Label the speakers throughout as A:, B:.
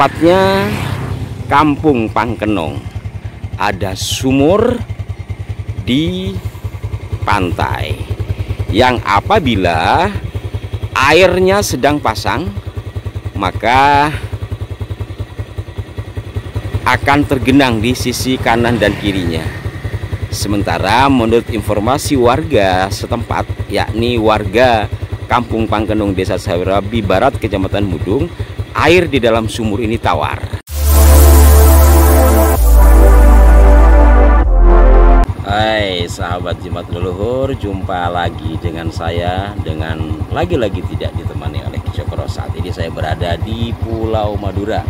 A: tepatnya Kampung Pangkenong. Ada sumur di pantai yang apabila airnya sedang pasang maka akan tergenang di sisi kanan dan kirinya. Sementara menurut informasi warga setempat, yakni warga Kampung Pangkenong, Desa Serabi Barat, Kecamatan Mudung, air di dalam sumur ini tawar. Hai sahabat Jimat Leluhur, jumpa lagi dengan saya dengan lagi-lagi tidak ditemani oleh Ki Cokro. Saat ini saya berada di Pulau Madura,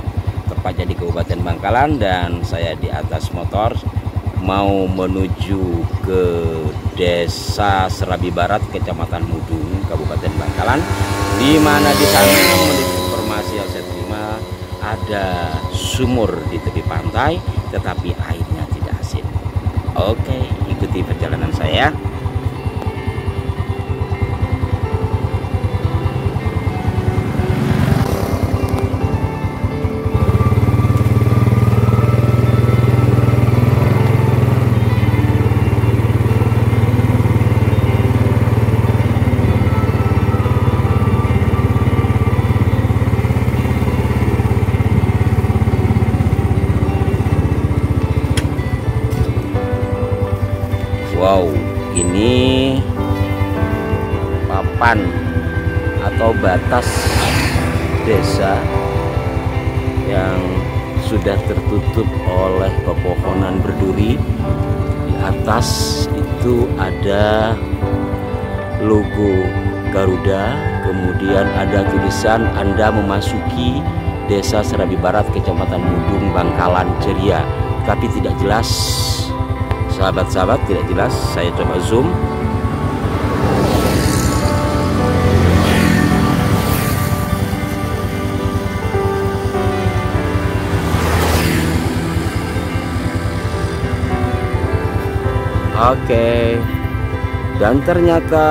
A: tepatnya di Kabupaten Bangkalan, dan saya di atas motor mau menuju ke Desa Serabi Barat, Kecamatan Mudung, Kabupaten Bangkalan, di mana di sana menurut informasi yang saya terima ada sumur di tepi pantai, tetapi airnya tidak asin. Oke, ikuti perjalanan saya. Wow, ini papan atau batas desa yang sudah tertutup oleh pepohonan berduri. Di atas itu ada logo Garuda, kemudian ada tulisan Anda memasuki Desa Serabi Barat, Kecamatan Mudung, Bangkalan Ceria, tapi tidak jelas. Sahabat-sahabat, tidak jelas. Saya coba zoom. Oke. Dan ternyata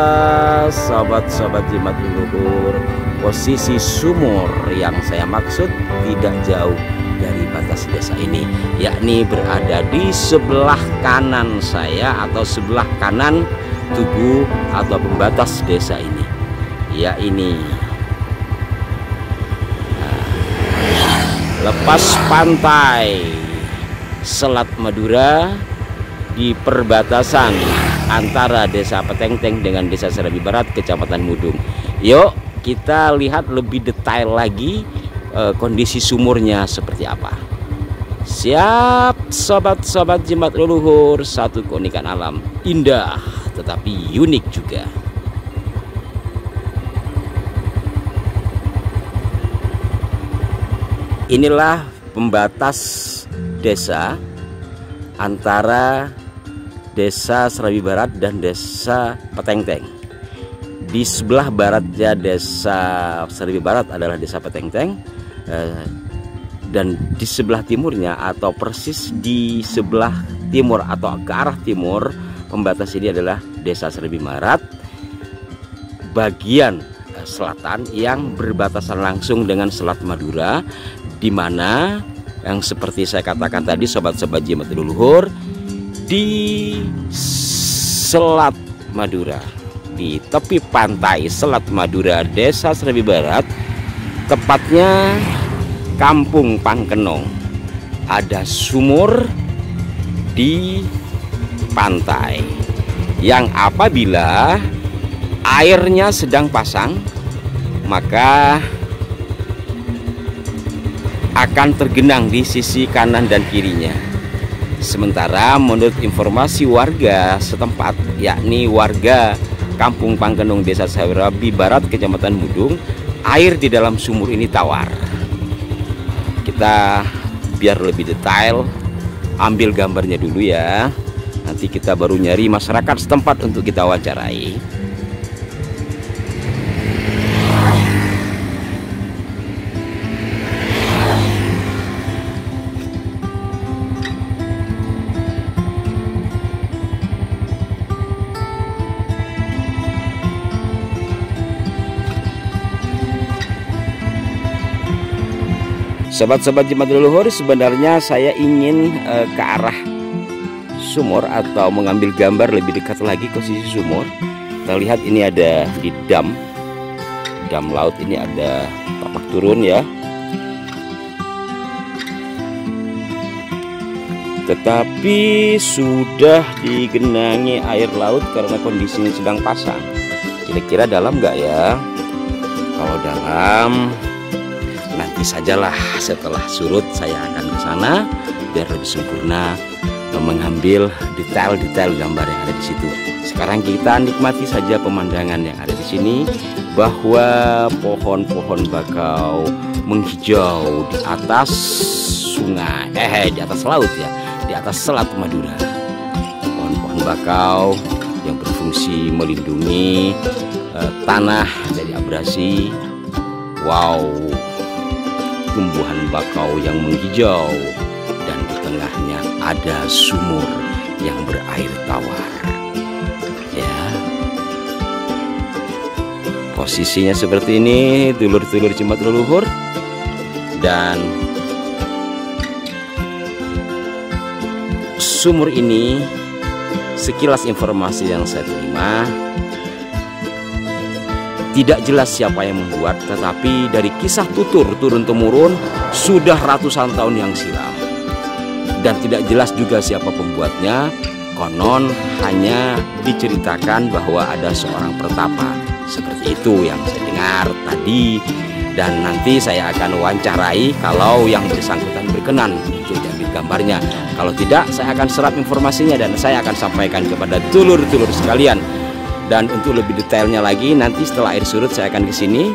A: sahabat-sahabat Jimat Leluhur, posisi sumur yang saya maksud tidak jauh dari batas desa ini, yakni berada di sebelah kanan saya atau sebelah kanan tubuh atau pembatas desa ini, ya ini. Lepas pantai Selat Madura di perbatasan antara Desa Petengteng dengan Desa Serabi Barat, Kecamatan Mudung. Yuk kita lihat lebih detail lagi kondisi sumurnya seperti apa. Siap sobat-sobat Jimat Leluhur, satu keunikan alam indah tetapi unik juga. Inilah pembatas desa antara Desa Serabi Barat dan Desa Petengteng. Di sebelah baratnya Desa Serabi Barat adalah Desa Petengteng, dan di sebelah timurnya atau persis di sebelah timur atau ke arah timur pembatas ini adalah Desa Serabi Barat bagian selatan yang berbatasan langsung dengan Selat Madura, di mana yang seperti saya katakan tadi sobat-sobat Jimat Leluhur, di Selat Madura, di tepi pantai Selat Madura Desa Serabi Barat, tepatnya Kampung Pangkenong, ada sumur di pantai yang apabila airnya sedang pasang maka akan tergenang di sisi kanan dan kirinya. Sementara menurut informasi warga setempat, yakni warga Kampung Pangkenong, Desa Serabi Barat, Kecamatan Mudung, air di dalam sumur ini tawar. Kita biar lebih detail ambil gambarnya dulu ya. Nanti kita baru nyari masyarakat setempat untuk kita wawancarai. Sobat-sobat Jimat Leluhur, sebenarnya saya ingin ke arah sumur atau mengambil gambar lebih dekat lagi ke sisi sumur. Kita lihat ini ada di dam laut, ini ada tapak turun ya. Tetapi sudah digenangi air laut karena kondisinya sedang pasang. Kira-kira dalam nggak ya? Kalau dalam, nanti sajalah setelah surut saya akan ke sana biar lebih sempurna mengambil detail-detail gambar yang ada di situ. Sekarang kita nikmati saja pemandangan yang ada di sini, bahwa pohon-pohon bakau menghijau di atas sungai, di atas laut ya, di atas Selat Madura. Pohon-pohon bakau yang berfungsi melindungi tanah dari abrasi. Wow, tumbuhan bakau yang menghijau, dan di tengahnya ada sumur yang berair tawar ya. Posisinya seperti ini, dulur-dulur Jimat Leluhur. Dan sumur ini, sekilas informasi yang saya terima, tidak jelas siapa yang membuat, tetapi dari kisah tutur turun-temurun sudah ratusan tahun yang silam. Dan tidak jelas juga siapa pembuatnya. Konon hanya diceritakan bahwa ada seorang pertapa. Seperti itu yang saya dengar tadi. Dan nanti saya akan wawancarai kalau yang bersangkutan berkenan untuk diambil gambarnya. Kalau tidak, saya akan serap informasinya dan saya akan sampaikan kepada dulur-dulur sekalian. Dan untuk lebih detailnya lagi, nanti setelah air surut saya akan ke sini,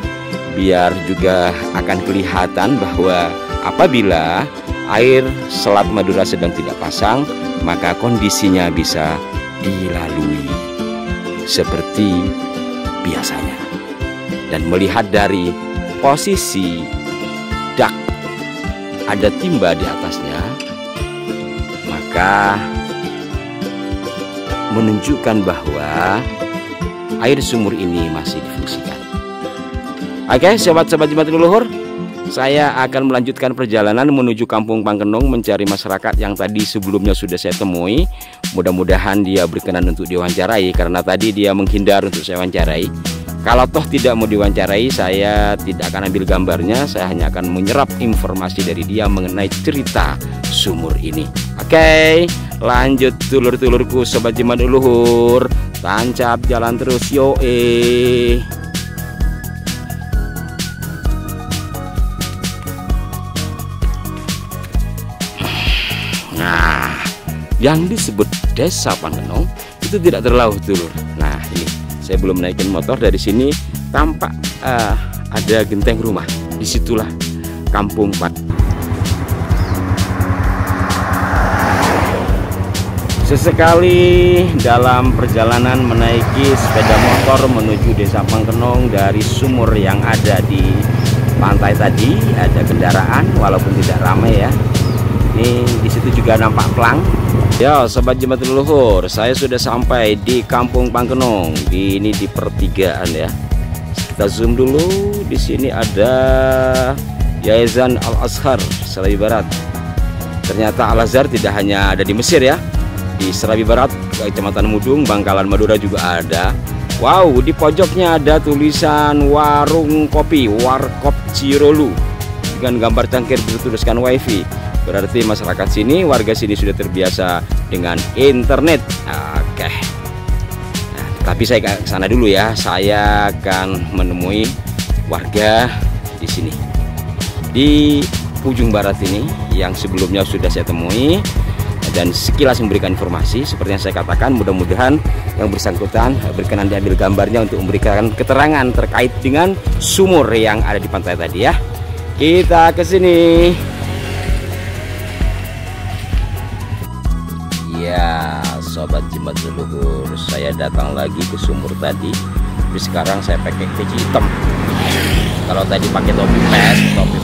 A: biar juga akan kelihatan bahwa apabila air Selat Madura sedang tidak pasang, maka kondisinya bisa dilalui seperti biasanya. Dan melihat dari posisi dak ada timba di atasnya, maka menunjukkan bahwa air sumur ini masih difungsikan. Oke, sobat-sobat Jimat Leluhur, saya akan melanjutkan perjalanan menuju Kampung Pangkenong, mencari masyarakat yang tadi sebelumnya sudah saya temui. Mudah-mudahan dia berkenan untuk diwawancarai, karena tadi dia menghindar untuk saya wawancarai. Kalau toh tidak mau diwawancarai, saya tidak akan ambil gambarnya. Saya hanya akan menyerap informasi dari dia mengenai cerita sumur ini. Oke, lanjut dulur-dulurku sobat Jimat Leluhur, tancap jalan terus yo. Nah, yang disebut Desa Pangkenong itu tidak terlalu dulur. Nah, ini saya belum naikin motor, dari sini tampak ada genteng rumah. Disitulah Kampung Pangkenong. Sesekali dalam perjalanan menaiki sepeda motor menuju Desa Pangkenong dari sumur yang ada di pantai tadi, ada kendaraan walaupun tidak ramai ya. Ini di situ juga nampak pelang. Ya, sobat Jimat Leluhur, saya sudah sampai di Kampung Pangkenong. Ini di pertigaan ya. Kita zoom dulu. Di sini ada Yayasan Al-Azhar Serabi Barat. Ternyata Al-Azhar tidak hanya ada di Mesir ya. Di Serabi Barat, Kecamatan Mudung, Bangkalan Madura juga ada. Wow, di pojoknya ada tulisan warung kopi, Warkop Cirolu, dengan gambar cangkir bertuliskan WiFi. Berarti masyarakat sini, warga sini sudah terbiasa dengan internet. Oke. Nah, tapi saya ke sana dulu ya. Saya akan menemui warga di sini, di ujung barat ini, yang sebelumnya sudah saya temui. Dan sekilas memberikan informasi seperti yang saya katakan, mudah-mudahan yang bersangkutan berkenan diambil gambarnya untuk memberikan keterangan terkait dengan sumur yang ada di pantai tadi ya. Kita ke sini. Ya, sobat Jimat Leluhur, saya datang lagi ke sumur tadi, tapi sekarang saya pakai peci hitam. Kalau tadi pakai topi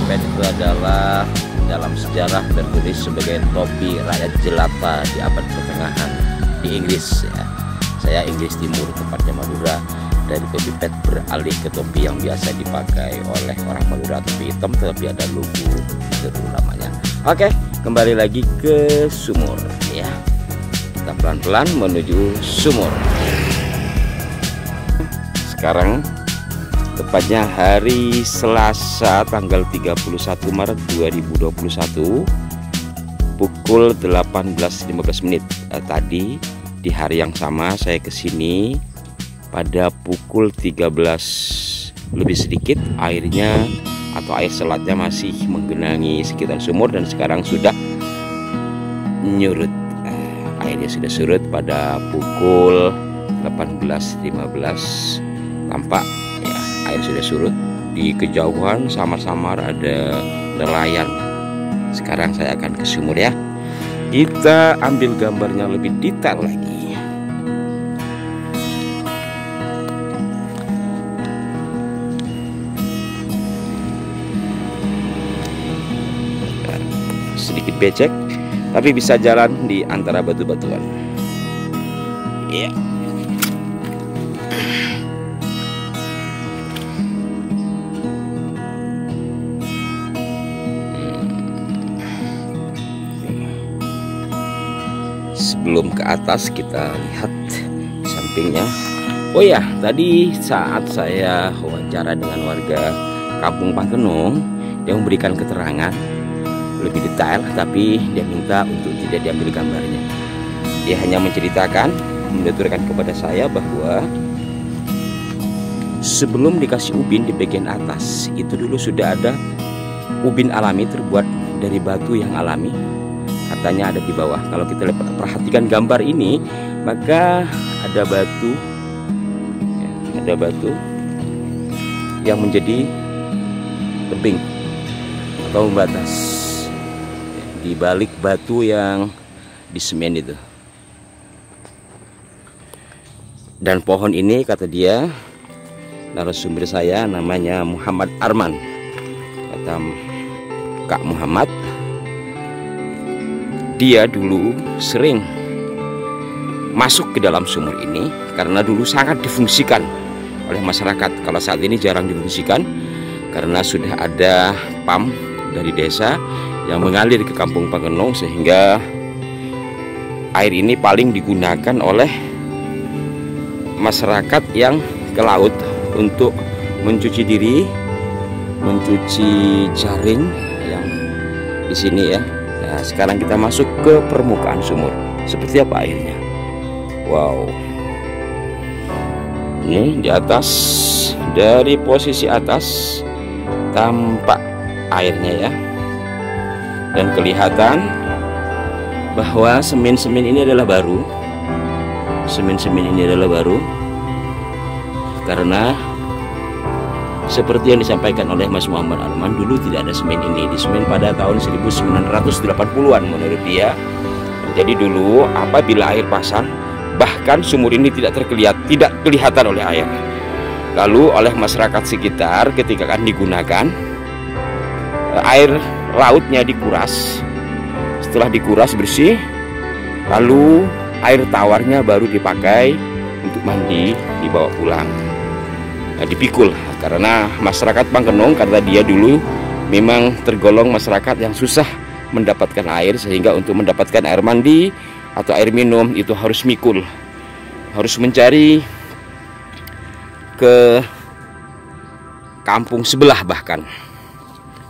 A: pet itu adalah dalam sejarah tertulis sebagai topi rakyat jelata di abad pertengahan di Inggris ya. Saya Inggris Timur, tepatnya Madura. dari topi pet beralih ke topi yang biasa dipakai oleh orang Madura, topi hitam tetapi ada logo itu namanya. Oke, kembali lagi ke sumur ya. Kita pelan-pelan menuju sumur. Sekarang tepatnya hari Selasa tanggal 31 Maret 2021 pukul 18.15 menit. Tadi di hari yang sama saya kesini pada pukul 13 lebih sedikit, airnya atau air selatnya masih menggenangi sekitar sumur dan sekarang sudah nyurut. Airnya sudah surut pada pukul 18.15. Tampak ya, air sudah surut. Di kejauhan samar-samar ada nelayan. Sekarang saya akan ke sumur ya. Kita ambil gambarnya lebih detail lagi. Sedikit becek, tapi bisa jalan di antara batu-batuan. Iya. Sebelum ke atas kita lihat sampingnya. Oh ya, tadi saat saya wawancara dengan warga Kampung Pangkenung, dia memberikan keterangan lebih detail, tapi dia minta untuk tidak diambil gambarnya. Dia hanya menceritakan, menuturkan kepada saya bahwa sebelum dikasih ubin di bagian atas itu dulu sudah ada ubin alami terbuat dari batu yang alami. Katanya ada di bawah. Kalau kita perhatikan gambar ini, maka ada batu yang menjadi tebing atau membatas di balik batu yang disemen itu. Dan pohon ini kata dia, narasumber saya namanya Muhammad Arman. Kata Kak Muhammad, dia dulu sering masuk ke dalam sumur ini karena dulu sangat difungsikan oleh masyarakat. Kalau saat ini jarang difungsikan karena sudah ada PAM dari desa yang mengalir ke Kampung Pangkenung, sehingga air ini paling digunakan oleh masyarakat yang ke laut untuk mencuci diri, mencuci jaring yang di sini ya. Nah, sekarang kita masuk ke permukaan sumur. Seperti apa airnya? Wow. Ini di atas, dari posisi atas tampak airnya ya. Dan kelihatan bahwa semen-semen ini adalah baru. Semen-semen ini adalah baru karena seperti yang disampaikan oleh Mas Muhammad Arman, dulu tidak ada semen ini. Di semen pada tahun 1980-an menurut dia. Jadi dulu apabila air pasang, bahkan sumur ini tidak kelihatan oleh air. Lalu oleh masyarakat sekitar ketika akan digunakan, air lautnya dikuras. Setelah dikuras bersih, lalu air tawarnya baru dipakai untuk mandi, dibawa pulang. Nah, dipikul karena masyarakat Pangkenung, karena dia dulu memang tergolong masyarakat yang susah mendapatkan air, sehingga untuk mendapatkan air mandi atau air minum itu harus mikul, harus mencari ke kampung sebelah bahkan.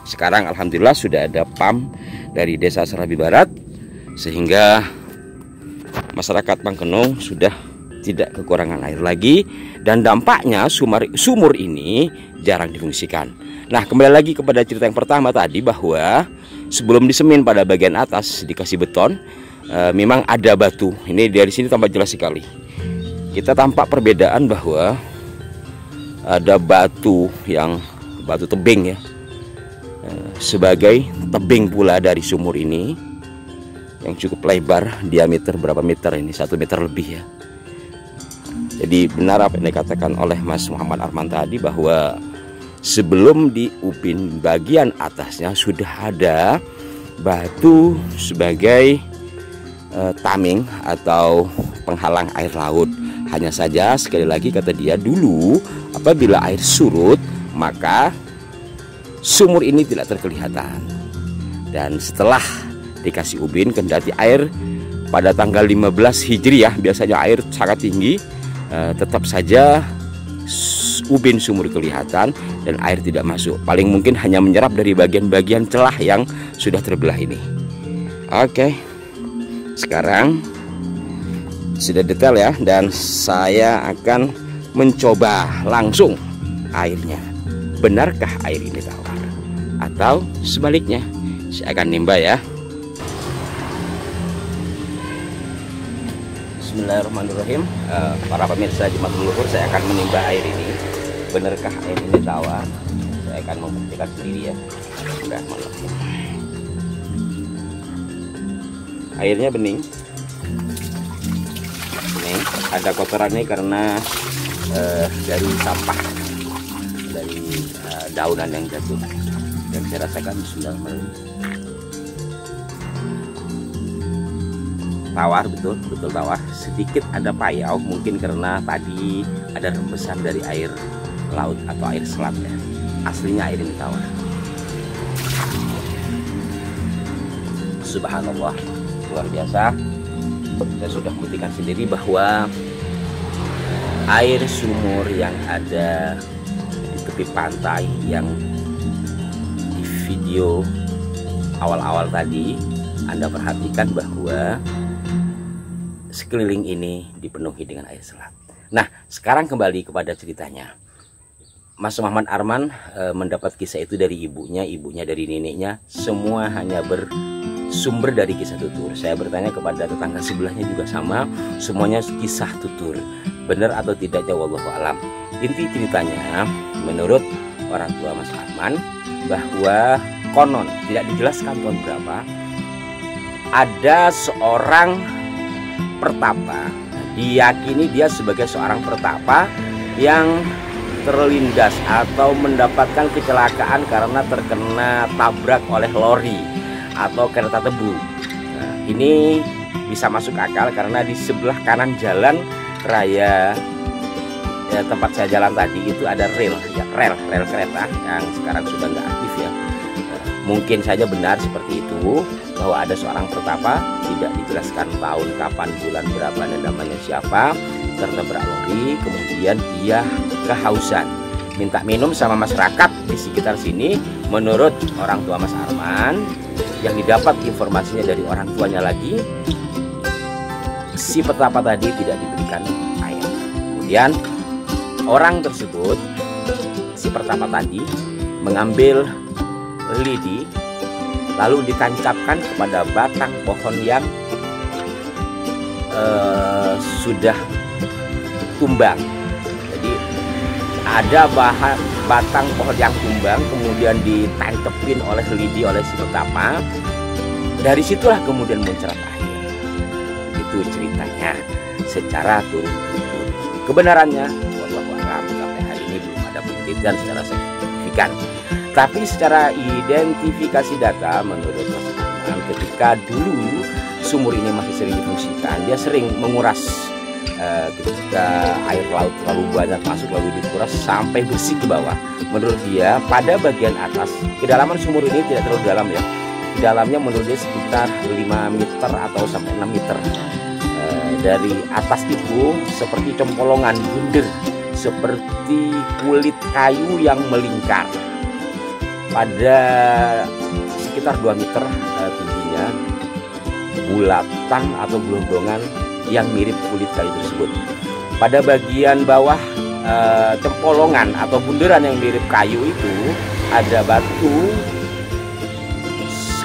A: Sekarang alhamdulillah sudah ada PAM dari Desa Serabi Barat, sehingga masyarakat Pangkenung sudah tidak kekurangan air lagi, dan dampaknya sumur ini jarang difungsikan. Nah, kembali lagi kepada cerita yang pertama tadi, bahwa sebelum disemen pada bagian atas dikasih beton, memang ada batu. Ini dari sini tampak jelas sekali. Kita tampak perbedaan bahwa ada batu tebing ya, sebagai tebing pula dari sumur ini yang cukup lebar, diameter berapa meter ini, 1 meter lebih ya. Jadi benar apa yang dikatakan oleh Mas Muhammad Arman tadi, bahwa sebelum diupin bagian atasnya sudah ada batu sebagai tameng atau penghalang air laut. Hanya saja sekali lagi kata dia, dulu apabila air surut maka sumur ini tidak terkelihatan. Dan setelah dikasih ubin, kendati air pada tanggal 15 Hijriah biasanya air sangat tinggi, tetap saja ubin sumur kelihatan dan air tidak masuk. Paling mungkin hanya menyerap dari bagian-bagian celah yang sudah terbelah ini. Oke, sekarang sudah detail ya, dan saya akan mencoba langsung airnya. Benarkah air ini tawar atau sebaliknya? Saya akan nimba ya. Bismillahirrahmanirrahim. Para pemirsa Jumat Leluhur, saya akan menimba air ini. Benarkah air ini tawar? Saya akan membuktikan sendiri ya. Airnya bening. Ada kotorannya karena dari sampah, dari daunan yang jatuh, dan saya rasakan sudah tawar, betul tawar. Sedikit ada payau, mungkin karena tadi ada rembesan dari air laut atau air selat ya. Aslinya air ini tawar. Subhanallah, luar biasa. Saya sudah membuktikan sendiri bahwa air sumur yang ada di tepi pantai yang di video awal-awal tadi Anda perhatikan bahwa sekeliling ini dipenuhi dengan air selat. Nah, sekarang kembali kepada ceritanya. Mas Muhammad Arman mendapat kisah itu dari ibunya dari neneknya, semua hanya bersumber dari kisah tutur. Saya bertanya kepada tetangga sebelahnya juga sama, semuanya kisah tutur. Benar atau tidaknya wallahu alam. Inti ceritanya, menurut orang tua Mas Arman, bahwa konon tidak dijelaskan tahun berapa, ada seorang pertapa, diyakini dia sebagai seorang pertapa yang terlindas atau mendapatkan kecelakaan karena terkena tabrak oleh lori atau kereta tebu. Nah, ini bisa masuk akal karena di sebelah kanan jalan raya ya, tempat saya jalan tadi itu ada rel kereta yang sekarang sudah nggak aktif ya. Mungkin saja benar seperti itu, bahwa ada seorang pertapa, tidak dijelaskan tahun, kapan, bulan berapa, dan namanya siapa, tertabrak lori, kemudian dia kehausan, minta minum sama masyarakat di sekitar sini. Menurut orang tua Mas Arman, yang didapat informasinya dari orang tuanya lagi, si pertapa tadi tidak diberikan air. Kemudian orang tersebut, si pertama tadi, mengambil lidi lalu ditancapkan kepada batang pohon yang sudah tumbang. Jadi ada batang pohon yang tumbang, kemudian ditangkepin oleh lidi oleh si pertapa. Dari situlah kemudian muncrat air. Itu ceritanya secara turun-turun. Kebenarannya wallahu a'lam, sampai hari ini belum ada penelitian secara signifikan. Tapi secara identifikasi data, menurut Mas Arman, ketika dulu sumur ini masih sering difungsikan, dia sering menguras ketika air laut terlalu banyak masuk lalu dikuras sampai bersih ke bawah. Menurut dia pada bagian atas, kedalaman sumur ini tidak terlalu dalam ya. Di dalamnya menurut dia sekitar 5 meter atau sampai 6 meter. Dari atas itu seperti cempolongan bunder, seperti kulit kayu yang melingkar. Pada sekitar 2 meter tingginya, bulatan atau gelondongan yang mirip kulit kayu tersebut. Pada bagian bawah cempolongan atau bunderan yang mirip kayu itu ada batu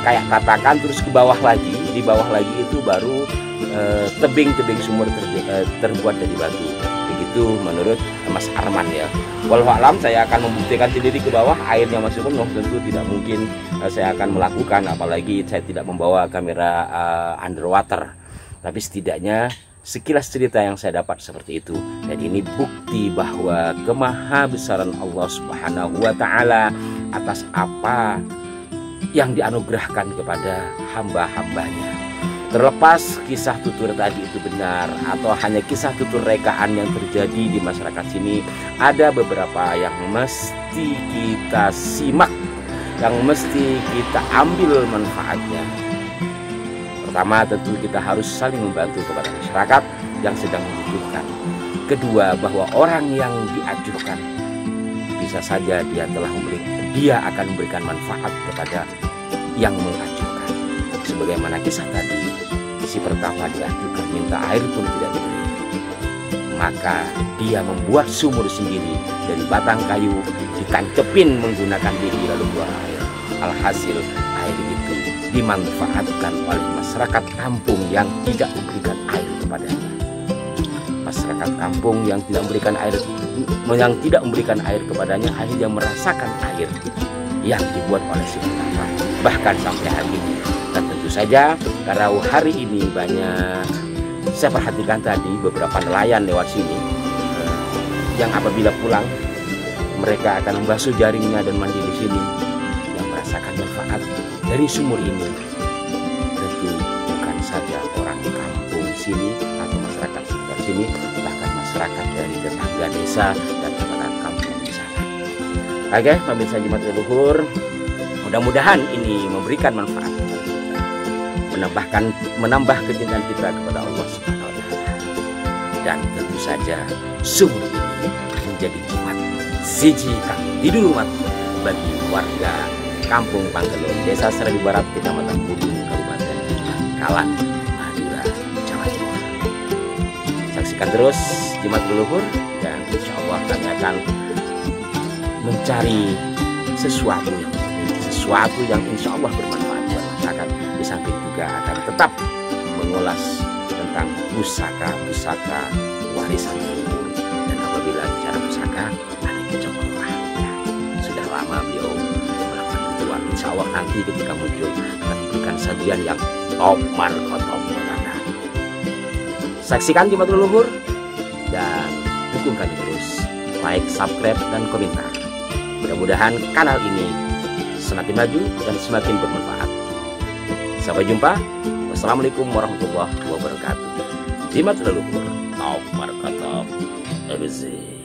A: kayak tatakan, terus ke bawah lagi, di bawah lagi itu baru tebing-tebing sumur terbuat dari batu. Begitu menurut Mas Arman ya. Walau alam, saya akan membuktikan sendiri ke bawah airnya masih penuh. Tentu tidak mungkin saya akan melakukan, apalagi saya tidak membawa kamera underwater. Tapi setidaknya sekilas cerita yang saya dapat seperti itu. Dan ini bukti bahwa kemahabesaran Allah Subhanahu wa Ta'ala atas apa yang dianugerahkan kepada hamba-hambanya. Terlepas kisah tutur tadi itu benar atau hanya kisah tutur rekaan yang terjadi di masyarakat sini, ada beberapa yang mesti kita simak, yang mesti kita ambil manfaatnya. Pertama, tentu kita harus saling membantu kepada masyarakat yang sedang membutuhkan. Kedua, bahwa orang yang diajukan bisa saja dia akan memberikan manfaat kepada yang mengajukan. Sebagaimana kisah tadi, si pertama diajukan minta air pun tidak diberi. Maka dia membuat sumur sendiri dari batang kayu, ditancepin menggunakan lidi lalu buang air. Alhasil air itu dimanfaatkan oleh masyarakat kampung yang tidak memberikan air kepadanya. Masyarakat kampung yang tidak memberikan air kepadanya akhirnya merasakan air yang dibuat oleh si pertama, bahkan sampai hari ini. Dan tentu saja karena hari ini banyak, saya perhatikan tadi beberapa nelayan lewat sini yang apabila pulang mereka akan membasuh jaringnya dan mandi di sini, yang merasakan manfaat dari sumur ini. Tentu bukan saja orang kampung sini atau masyarakat sekitar sini, bahkan masyarakat dari tetangga desa dan teman kampung di sana. Oke, pemirsa Jumat Leluhur, mudah-mudahan ini memberikan manfaat, menambah kecintaan kita kepada Allah Subhanahu wa Ta'ala. Dan tentu saja sumur ini menjadi Jumat siji kang didumat bagi warga Kampung Panggelon, Desa Serabi Barat, Kecamatan Budung, Kabupaten Kalan, Madura, Jawa Timur. Saksikan terus Jumat Leluhur dan insya Allah kami akan mencari sesuatu yang insya Allah bermanfaat buat masyarakat. Di samping juga akan tetap mengulas tentang pusaka warisan leluhur. Dan apabila bicara pusaka, ada Kicokroah. Sudah lama beliau melakukan ritual. Insya Allah nanti ketika muncul akan diberikan sajian yang top markotop. Saksikan Jumat Leluhur dan dukung kami terus, like, subscribe, dan komentar. Mudah-mudahan kanal ini semakin maju dan semakin bermanfaat. Sampai jumpa. Wassalamualaikum warahmatullahi wabarakatuh. Jumat Leluhur, top markotop. ABC.